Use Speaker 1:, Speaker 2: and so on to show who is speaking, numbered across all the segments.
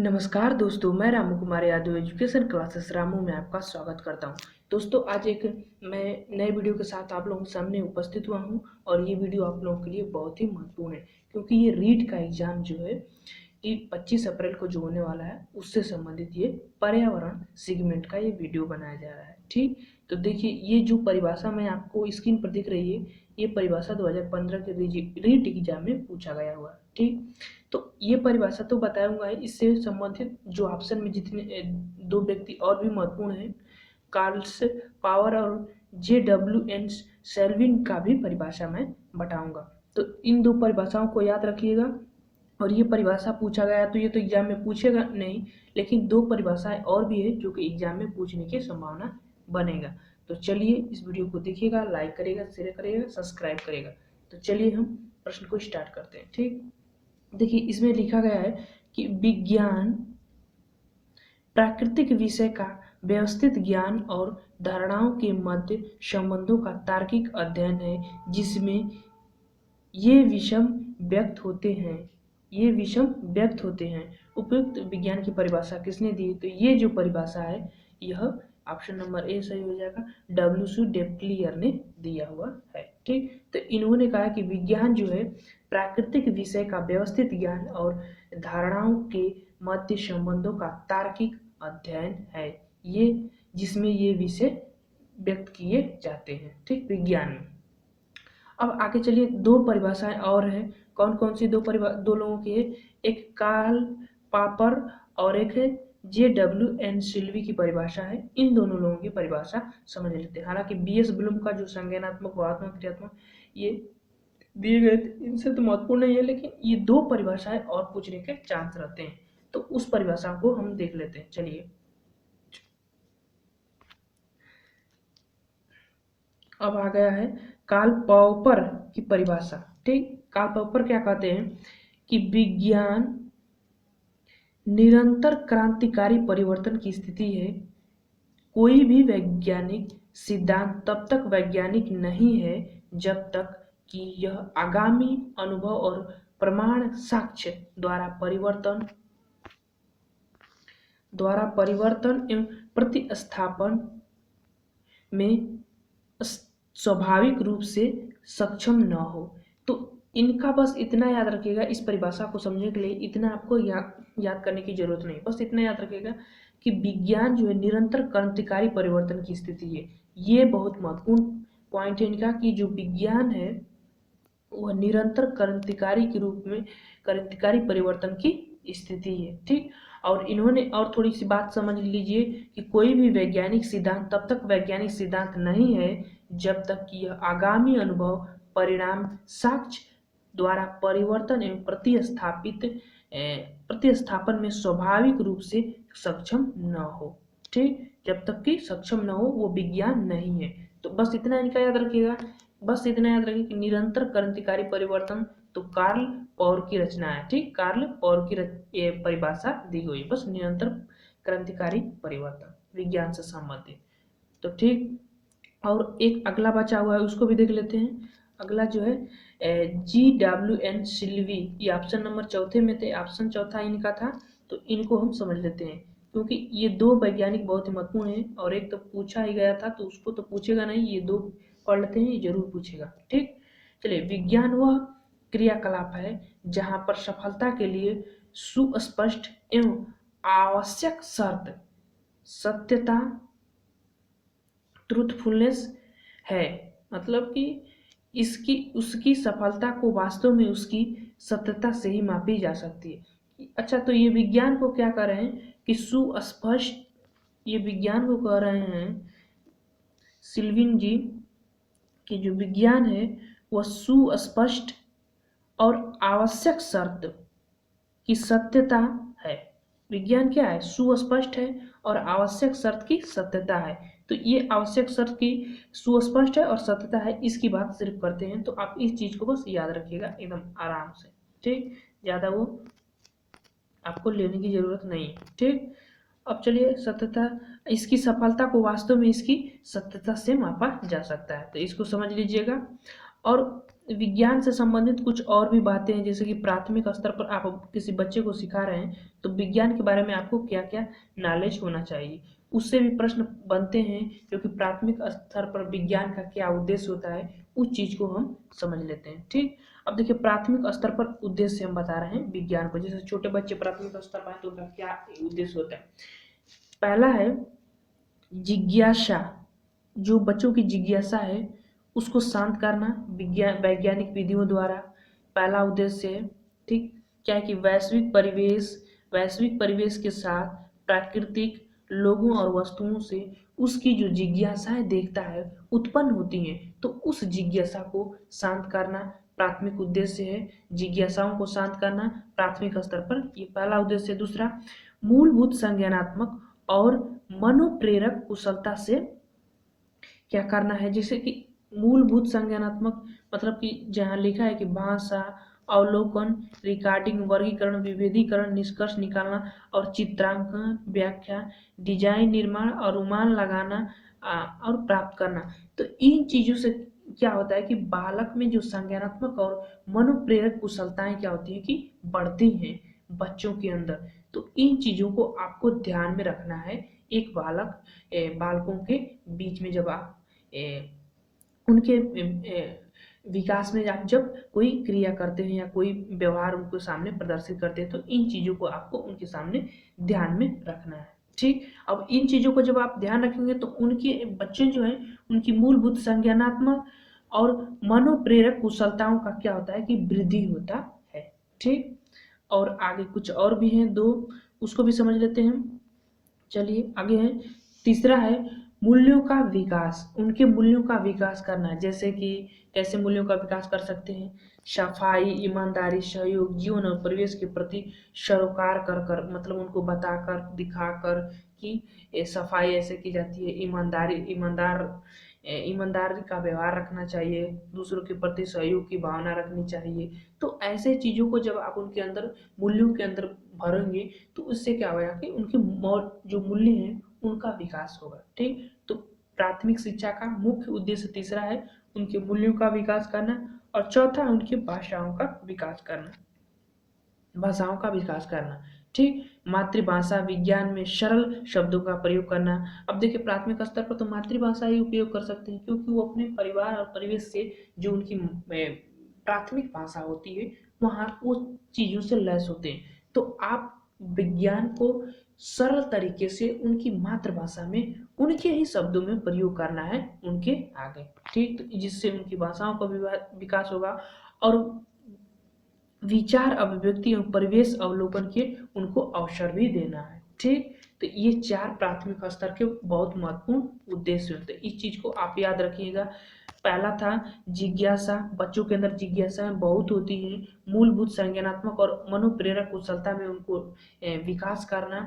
Speaker 1: नमस्कार दोस्तों, मैं रामू कुमार यादव एजुकेशन क्लासेस रामू में आपका स्वागत करता हूं। दोस्तों, आज एक मैं नए वीडियो के साथ आप लोगों के सामने उपस्थित हुआ हूं और ये वीडियो आप लोगों के लिए बहुत ही महत्वपूर्ण है, क्योंकि ये रीट का एग्जाम जो है कि 25 अप्रैल को जो होने वाला है उससे संबंधित ये पर्यावरण सेगमेंट का ये वीडियो बनाया जा रहा है। ठीक, तो देखिए, ये जो परिभाषा मैं आपको स्क्रीन पर दिख रही है, ये परिभाषा 2015 के रीट एग्जाम में पूछा गया हुआ। ठीक, तो ये परिभाषा तो बताऊंगा ही, इससे संबंधित जो ऑप्शन में जितने दो व्यक्ति और भी महत्वपूर्ण हैं, कार्ल्स पावर और JW सेल्विन का भी परिभाषा मैं बताऊंगा। तो इन दो परिभाषाओं को याद रखिएगा। और ये परिभाषा पूछा गया तो ये तो एग्जाम में पूछेगा नहीं, लेकिन दो परिभाषाएं और भी है जो कि एग्जाम में पूछने की संभावना बनेगा। तो चलिए इस वीडियो को देखिएगा, लाइक करेगा, शेयर करेगा, सब्सक्राइब करेगा। तो चलिए हम प्रश्न को स्टार्ट करते हैं। ठीक, देखिए इसमें लिखा गया है कि विज्ञान प्राकृतिक विषय का व्यवस्थित ज्ञान और धारणाओं के मध्य संबंधों का तार्किक अध्ययन है, जिसमें ये विषम व्यक्त होते हैं। उपयुक्त विज्ञान की परिभाषा किसने दी? तो ये जो परिभाषा है यह ऑप्शन नंबर ए सही हो जाएगा, WC डेप्लियर ने दिया हुआ है। ठीक, तो इन्होंने कहा कि विज्ञान जो है प्राकृतिक विषय का व्यवस्थित ज्ञान और धारणाओं के मध्य संबंधों का तार्किक अध्ययन है, ये जिसमें ये विषय व्यक्त किए जाते हैं। ठीक, विज्ञान में। अब आगे चलिए, दो परिभाषाएं और हैं। कौन कौन सी दो लोगों की है? एक कार्ल पापर और एक है JW सिल्वी की परिभाषा है। इन दोनों लोगों की परिभाषा समझ लेते हैं। हालांकि BS ब्लूम का जो संज्ञानात्मक, वादात्मक, क्रियात्मक ये दिए गए थे, इनसे तो महत्वपूर्ण नहीं है, लेकिन ये दो परिभाषाएं और पूछने के चांस रहते हैं, तो उस परिभाषा को हम देख लेते हैं। चलिए, अब आ गया है कार्ल पॉपर की परिभाषा। ठीक, कार्ल पॉपर क्या कहते हैं कि विज्ञान निरंतर क्रांतिकारी परिवर्तन की स्थिति है। कोई भी वैज्ञानिक सिद्धांत तब तक वैज्ञानिक नहीं है जब तक कि यह आगामी अनुभव और प्रमाण साक्ष्य द्वारा परिवर्तन एवं प्रतिस्थापन में स्वाभाविक रूप से सक्षम न हो। तो इनका बस इतना याद रखिएगा, इस परिभाषा को समझने के लिए इतना आपको याद करने की जरूरत नहीं, बस इतना याद रखिएगा कि विज्ञान जो है निरंतर क्रांतिकारी परिवर्तन की स्थिति है। ये बहुत महत्वपूर्ण पॉइंट है इनका कि जो विज्ञान है वह निरंतर क्रांतिकारी के रूप में क्रांतिकारी परिवर्तन की स्थिति है। ठीक, और इन्होंने और थोड़ी सी बात समझ लीजिए कि कोई भी वैज्ञानिक सिद्धांत तब तक वैज्ञानिक सिद्धांत नहीं है जब तक कि यह आगामी अनुभव, परिणाम, साक्ष्य द्वारा परिवर्तन एवं प्रतिस्थापन में स्वाभाविक रूप से सक्षम न हो। ठीक, जब तक कि सक्षम न हो वो विज्ञान नहीं है। तो बस इतना इनका याद रखिएगा। बस इतना याद रखिए कि निरंतर क्रांतिकारी परिवर्तन तो कार्ल पॉवर की रचना है। ठीक, कार्ल पॉवर की ये परिभाषा दी गई, बस निरंतर क्रांतिकारी परिवर्तन विज्ञान से संबंधित। तो ठीक, और एक अगला बचा हुआ है उसको भी देख लेते हैं। अगला जो है JW सिल्वी, ये ऑप्शन नंबर चौथे में थे, ऑप्शन चौथा इनका था, तो इनको हम समझ लेते हैं क्योंकि ये दो वैज्ञानिक बहुत ही महत्वपूर्ण हैं और एक तो पूछा ही गया था तो उसको तो पूछेगा नहीं, ये दो पढ़ लेते हैं, ये जरूर पूछेगा। ठीक, चलिए, विज्ञान वह क्रियाकलाप है जहां पर सफलता के लिए सुस्पष्ट एवं आवश्यक शर्त सत्यता, ट्रूथफुलनेस है। मतलब कि उसकी सफलता को वास्तव में उसकी सत्यता से ही मापी जा सकती है। अच्छा, तो ये विज्ञान को क्या कह रहे हैं कि सुस्पष्ट, ये विज्ञान को कह रहे हैं सिल्विन जी कि जो विज्ञान है वह सुस्पष्ट और आवश्यक शर्त की सत्यता है। विज्ञान क्या है? सुस्पष्ट है और आवश्यक शर्त की सत्यता है। तो ये आवश्यक शर्त की सुस्पष्ट है और सत्यता है, इसकी बात सिर्फ करते हैं। तो आप इस चीज को बस याद रखिएगा एकदम आराम से। ठीक, ज्यादा वो आपको लेने की जरूरत नहीं है। ठीक, अब चलिए, सत्यता, इसकी सफलता को वास्तव में इसकी सत्यता से मापा जा सकता है, तो इसको समझ लीजिएगा। और विज्ञान से संबंधित कुछ और भी बातें हैं, जैसे कि प्राथमिक स्तर पर आप किसी बच्चे को सिखा रहे हैं तो विज्ञान के बारे में आपको क्या क्या नॉलेज होना चाहिए, उससे भी प्रश्न बनते हैं, क्योंकि प्राथमिक स्तर पर विज्ञान का क्या उद्देश्य होता है उस चीज को हम समझ लेते हैं। ठीक, अब देखिए प्राथमिक स्तर पर उद्देश्य हम बता रहे हैं विज्ञान को, जैसे छोटे बच्चे प्राथमिक स्तर पर हैं तो उनका क्या उद्देश्य होता है। पहला है जिज्ञासा, जो बच्चों की जिज्ञासा है उसको शांत करना वैज्ञानिक विधियों द्वारा पहला उद्देश्य है। ठीक, क्या है कि वैश्विक परिवेश के साथ प्राकृतिक लोगों और वस्तुओं से उसकी जो जिज्ञासाएं देखता है उत्पन्न होती हैं, तो उस जिज्ञासा को शांत करना प्राथमिक उद्देश्य है। जिज्ञासाओं को शांत करना प्राथमिक स्तर पर ये पहला उद्देश्य है। दूसरा, मूलभूत संज्ञानात्मक और मनोप्रेरक कुशलता से क्या करना है, जैसे कि मूलभूत संज्ञानात्मक मतलब कि जहाँ लिखा है कि भाषा, अवलोकन, रिकॉर्डिंग, वर्गीकरण, विभेदीकरण, निष्कर्ष निकालना और चित्रांकन, व्याख्या, डिजाइन, निर्माण और अनुमान लगाना और प्राप्त करना। तो इन चीजों से क्या होता है कि बालक में जो संज्ञानात्मक और मनोप्रेरक कुशलताएं क्या होती हैं कि बढ़ती हैं बच्चों के अंदर। तो इन चीजों को आपको ध्यान में रखना है एक बालकों के बीच में, जब आप उनके विकास में आप जब कोई क्रिया करते हैं या कोई व्यवहार उनको सामने प्रदर्शित करते हैं, तो इन चीजों को आपको उनके सामने ध्यान में रखना है। ठीक, अब इन चीजों को जब आप ध्यान रखेंगे तो उनके बच्चे जो है उनकी मूलभूत संज्ञानात्मक और मनोप्रेरक कुशलताओं का क्या होता है कि वृद्धि होता है। ठीक, और आगे कुछ और भी हैं दो, उसको भी समझ लेते हैं। चलिए आगे है, तीसरा है मूल्यों का विकास, उनके मूल्यों का विकास करना, जैसे कि कैसे मूल्यों का विकास कर सकते हैं। सफाई, ईमानदारी, सहयोग, जीवन और परिवेश के प्रति सरोकार कर कर, मतलब उनको बताकर दिखाकर कि सफाई ऐसे की जाती है, ईमानदारी का व्यवहार रखना चाहिए, दूसरों के प्रति सहयोग की भावना रखनी चाहिए। तो ऐसे चीजों को जब आप उनके अंदर मूल्यों के अंदर भरेंगे तो उससे क्या होगा कि उनके जो मूल्य हैं उनका विकास होगा। ठीक, तो प्राथमिक शिक्षा का मुख्य उद्देश्य तीसरा है उनके मूल्यों का विकास करना, और चौथा उनकी भाषाओं का विकास करना। ठीक, मातृभाषा विज्ञान में सरल शब्दों का प्रयोग करना। अब देखिए प्राथमिक स्तर पर तो मातृभाषा ही उपयोग कर सकते हैं, क्योंकि वो अपने परिवार और परिवेश से जो उनकी प्राथमिक भाषा होती है वहाँ वो चीजों से लैस होते हैं। तो आप विज्ञान को सरल तरीके से उनकी मातृभाषा में उनके ही शब्दों में प्रयोग करना है उनके आगे। ठीक, तो जिससे उनकी भाषाओं का विकास होगा और विचार अभिव्यक्ति और परिवेश अवलोकन के उनको अवसर भी देना है। ठीक, तो ये चार प्राथमिक स्तर के बहुत महत्वपूर्ण उद्देश्य होते हैं, इस चीज को आप याद रखिएगा। पहला था जिज्ञासा, बच्चों के अंदर जिज्ञासाएं बहुत होती हैं, मूलभूत संज्ञानात्मक और मनोप्रेरक कुशलता में उनको विकास करना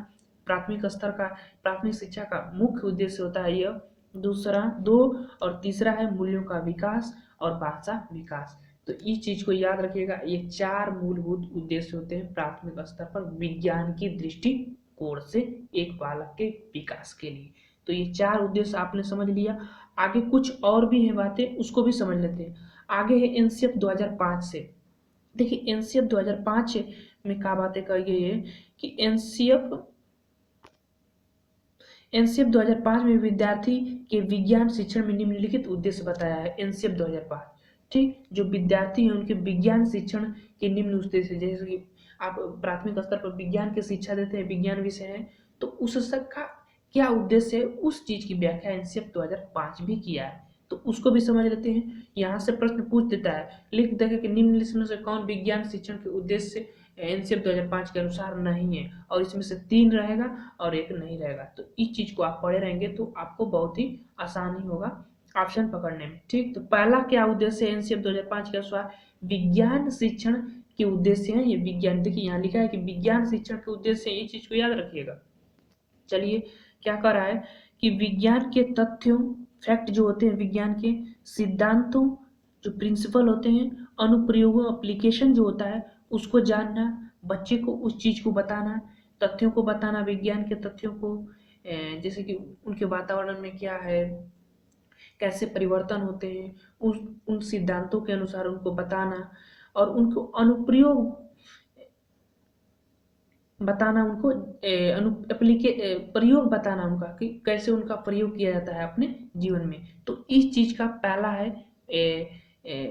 Speaker 1: प्राथमिक शिक्षा का मुख्य उद्देश्य होता है यह। दूसरा दो और तीसरा है मूल्यों का विकास और भाषा विकास। तो इस चीज को याद रखिएगा, ये चार मूलभूत उद्देश्य होते हैं प्राथमिक स्तर पर विज्ञान की दृष्टिकोण से एक बालक के विकास के लिए। तो ये चार उद्देश्य आपने समझ लिया। आगे कुछ और भी है बातें, उसको भी समझ लेते हैं। आगे है एनसीएफ 2005 से। देखिए एनसीएफ 2005 में क्या बातें कही गई है कि एनसीएफ 2005 में विद्यार्थी के विज्ञान शिक्षण में निम्नलिखित उद्देश्य बताया है। एनसीएफ 2005, ठीक, जो विद्यार्थी हैं उनके विज्ञान शिक्षण के निम्न उद्देश्य, जैसे कि आप प्राथमिक स्तर पर विज्ञान की शिक्षा देते हैं, विज्ञान विषय है, तो उस सबका क्या उद्देश्य है उस चीज की व्याख्या एनसीएफ 2005 भी किया है। तो उसको भी समझ लेते हैं। यहाँ से प्रश्न पूछ देता है, लिख देगा कि निम्नलिखित में से कौन विज्ञान शिक्षण के उद्देश्य एनसीएफ 2005 के अनुसार नहीं है, और इसमें से 3 रहेगा और 1 नहीं रहेगा। तो इस चीज को आप पढ़े रहेंगे तो आपको बहुत ही आसानी होगा ऑप्शन पकड़ने में। ठीक, तो पहला क्या उद्देश्य है एनसीएफ 2005 के अनुसार, विज्ञान शिक्षण के उद्देश्य है ये विज्ञान। देखिए यहाँ लिखा है कि विज्ञान शिक्षण के उद्देश्य, ये चीज को याद रखिएगा। चलिए क्या कर रहा है कि विज्ञान के तथ्यों, फैक्ट जो होते हैं, विज्ञान के सिद्धांतों जो प्रिंसिपल होते हैं, अनुप्रयोगों एप्लीकेशन जो होता है उसको जानना, बच्चे को उस चीज को बताना, तथ्यों को बताना, विज्ञान के तथ्यों को, जैसे कि उनके वातावरण में क्या है, कैसे परिवर्तन होते हैं, उन सिद्धांतों के अनुसार उनको बताना और उनको अनुप्रयोग बताना, उनको प्रयोग बताना उनका कि कैसे उनका प्रयोग किया जाता है अपने जीवन में। तो इस चीज का पहला है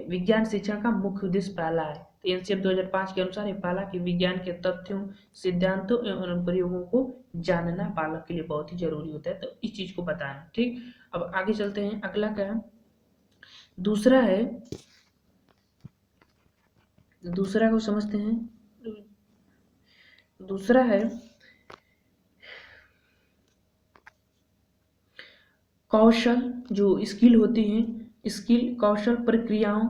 Speaker 1: विज्ञान शिक्षण का मुख्य उद्देश्य पहला है। तो एनसीएफ 2005 के अनुसार ये पहला कि विज्ञान के तथ्यों, सिद्धांतों एवं अनुप्रयोगों को जानना बालक के लिए बहुत ही जरूरी होता है। तो इस चीज को बताना। ठीक, अब आगे चलते हैं। अगला क्या है, दूसरा को समझते हैं। दूसरा है कौशल, जो स्किल होती हैं, स्किल कौशल प्रक्रियाओं,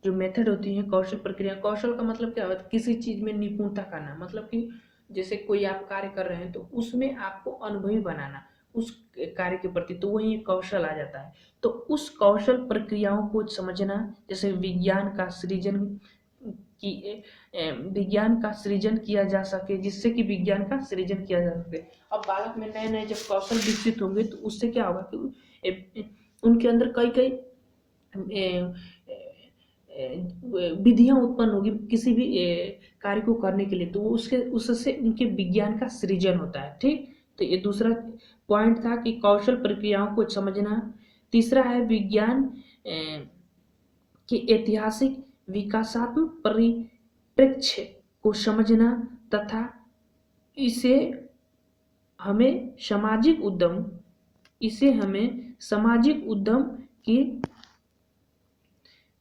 Speaker 1: जो मेथड होती हैं, कौशल प्रक्रिया। कौशल का मतलब क्या होता है, किसी चीज में निपुणता करना, मतलब कि जैसे कोई आप कार्य कर रहे हैं तो उसमें आपको अनुभवी बनाना उस कार्य के प्रति, तो वही कौशल आ जाता है। तो उस कौशल प्रक्रियाओं को समझना, जैसे विज्ञान का सृजन किया जा सके, जिससे कि विज्ञान का सृजन किया जा सके। अब बालक में नए नए जब कौशल विकसित होंगे तो उससे क्या होगा कि उनके अंदर कई कई विधियां उत्पन्न होगी किसी भी कार्य को करने के लिए, तो उससे उनके विज्ञान का सृजन होता है। ठीक, तो ये दूसरा पॉइंट था कि कौशल प्रक्रियाओं को समझना। तीसरा है विज्ञान के ऐतिहासिक विकासात्मक परिप्रेक्ष्य को समझना तथा इसे हमें सामाजिक उद्यम की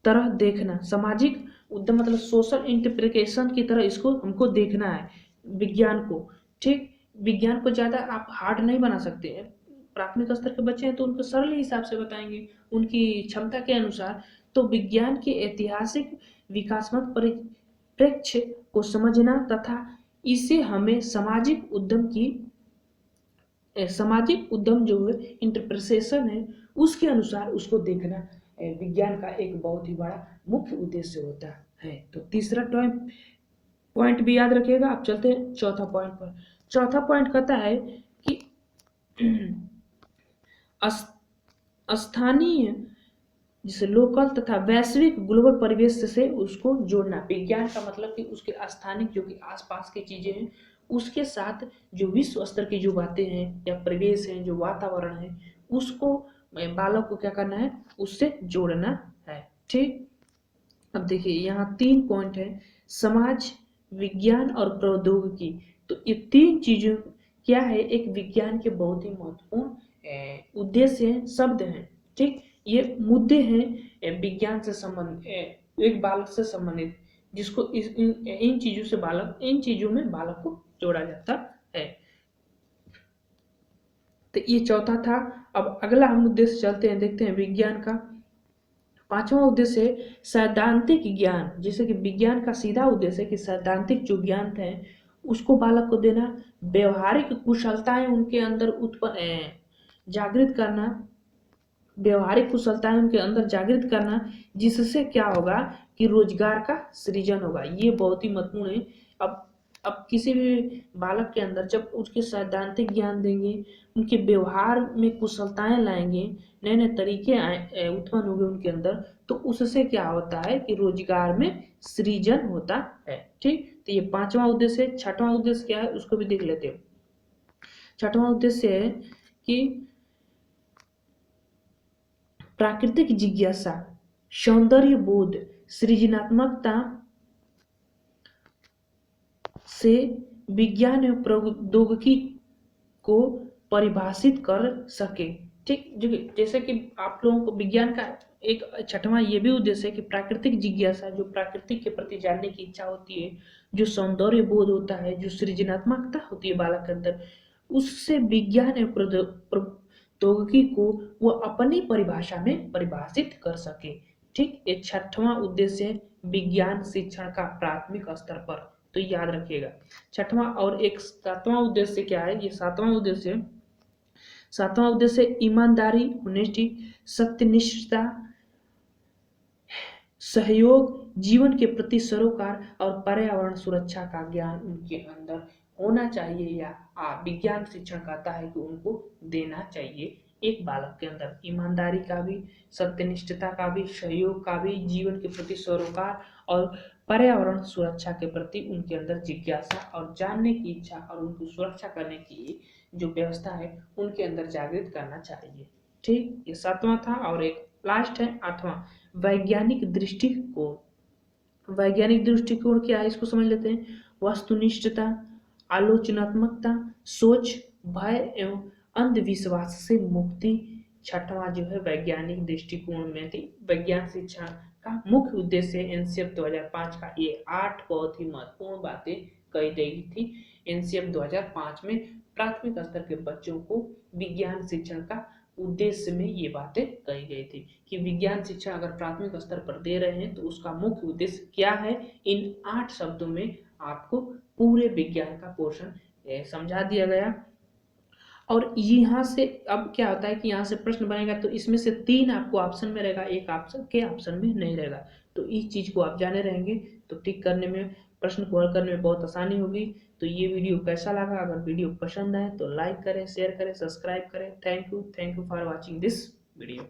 Speaker 1: तरह देखना। सामाजिक उद्यम मतलब सोशल इंटरप्रिटेशन की तरह इसको हमको देखना है विज्ञान को। ठीक, विज्ञान को ज़्यादा आप हार्ड नहीं बना सकते हैं। प्राथमिक स्तर के बच्चे हैं तो उनको सरल हिसाब से बताएंगे उनकी क्षमता के अनुसार। तो विज्ञान के ऐतिहासिक विकासात्मक परिप्रेक्ष्य को समझना तथा इसे हमें सामाजिक उद्यम जो है इंटरप्रिटेशन है उसके अनुसार उसको देखना विज्ञान का एक बहुत ही बड़ा मुख्य उद्देश्य होता है। तो तीसरा पॉइंट भी याद रखिएगा। आप चलते हैं चौथा पॉइंट पर। चौथा पॉइंट कहता है कि स्थानीय, जिसे लोकल तथा वैश्विक ग्लोबल परिवेश से उसको जोड़ना। विज्ञान का मतलब कि उसके स्थानिक जो कि आसपास की चीजें हैं उसके साथ जो विश्व स्तर की जो बातें हैं या परिवेश है, जो वातावरण है, उसको बालक को क्या करना है, उससे जोड़ना है। ठीक, अब देखिए यहाँ 3 पॉइंट है, समाज, विज्ञान और प्रौद्योगिकी। तो ये 3 चीजों क्या है, एक विज्ञान के बहुत ही महत्वपूर्ण उद्देश्य हैं, शब्द हैं। ठीक, ये मुद्दे हैं विज्ञान से संबंधित, एक बालक से संबंधित, जिसको इन चीजों में बालक को जोड़ा जाता है। तो ये चौथा था। अब अगला हम उद्देश्य चलते हैं, देखते हैं विज्ञान का। पांचवा उद्देश्य है सैद्धांतिक ज्ञान। जैसे कि विज्ञान का सीधा उद्देश्य है कि सैद्धांतिक जो ज्ञान है उसको बालक को देना, व्यवहारिक कुशलताएं उनके अंदर जागृत करना, व्यवहारिक कुशलताएं उनके अंदर जागृत करना, जिससे क्या होगा कि रोजगार का सृजन होगा। ये बहुत ही महत्वपूर्ण है। अब किसी भी बालक के अंदर जब उसके सैद्धांतिक ज्ञान देंगे, उनके व्यवहार में कुशलताएं लाएंगे, नए नए तरीके उत्पन्न होंगे उनके अंदर, तो उससे क्या होता है कि रोजगार में सृजन होता है। ठीक, तो ये पांचवा उद्देश्य है। छठवां उद्देश्य क्या है उसको भी देख लेते हैं। छठवां उद्देश्य है कि प्राकृतिक जिज्ञासा, सौंदर्य बोध, सृजनात्मकता से विज्ञान एवं प्रौद्योगिकी को परिभाषित कर सके। ठीक, जैसे कि आप लोगों को विज्ञान का एक छठवां ये भी उद्देश्य है कि प्राकृतिक जिज्ञासा, जो प्राकृतिक के प्रति जानने की इच्छा होती है, जो सौंदर्य बोध होता है, जो सृजनात्मकता होती है बालक के अंदर, उससे विज्ञान एवं प्रौद्योगिकी को वो अपनी परिभाषा में परिभाषित कर सके। ठीक, ये छठवां उद्देश्य है विज्ञान शिक्षण का प्राथमिक स्तर पर, तो याद रखिएगा। छठवां और एक सातवां उद्देश्य क्या है, ये सातवां उद्देश्य ईमानदारी, ऑनेस्टी, सत्यनिष्ठता, सहयोग, जीवन के प्रति सरोकार और पर्यावरण सुरक्षा का ज्ञान उनके अंदर होना चाहिए, या विज्ञान शिक्षण कहता है कि उनको देना चाहिए। एक बालक के अंदर ईमानदारी का भी, सत्यनिष्ठता का भी, सहयोग का भी, जीवन के प्रति सरोकार और पर्यावरण सुरक्षा के प्रति उनके अंदर जिज्ञासा और जानने की इच्छा और उनको सुरक्षा करने की जो व्यवस्था है उनके अंदर जागृत करना चाहिए। ठीक, ये 7वां था। और एक लास्ट है 8वां, वैज्ञानिक दृष्टिकोण। वैज्ञानिक दृष्टिकोण क्या है, इसको समझ लेते हैं। वस्तुनिष्ठता, आलोचनात्मकता, सोच, भय एवं अंधविश्वास से मुक्ति। छठवां जो है वैज्ञानिक दृष्टिकोण में थी विज्ञान शिक्षा का मुख्य उद्देश्य एनसीएफ 2005 का। ये 8 बहुत ही महत्वपूर्ण बातें कही गई थी एनसीएफ 2005 में। प्राथमिक स्तर के बच्चों को विज्ञान शिक्षण का उद्देश्य में ये बातें कही गई थी कि विज्ञान शिक्षा अगर प्राथमिक स्तर पर दे रहे हैं तो उसका मुख्य उद्देश्य क्या है। इन 8 शब्दों में आपको पूरे विज्ञान का पोर्शन समझा दिया गया। और यहाँ से अब क्या होता है कि यहाँ से प्रश्न बनेगा तो इसमें से 3 आपको ऑप्शन में रहेगा, एक ऑप्शन के ऑप्शन में नहीं रहेगा। तो इस चीज को आप जाने रहेंगे तो टिक करने में, प्रश्न को हल करने में बहुत आसानी होगी। तो ये वीडियो कैसा लगा, अगर वीडियो पसंद आए तो लाइक करें, शेयर करें, सब्सक्राइब करें। Thank you for watching this video.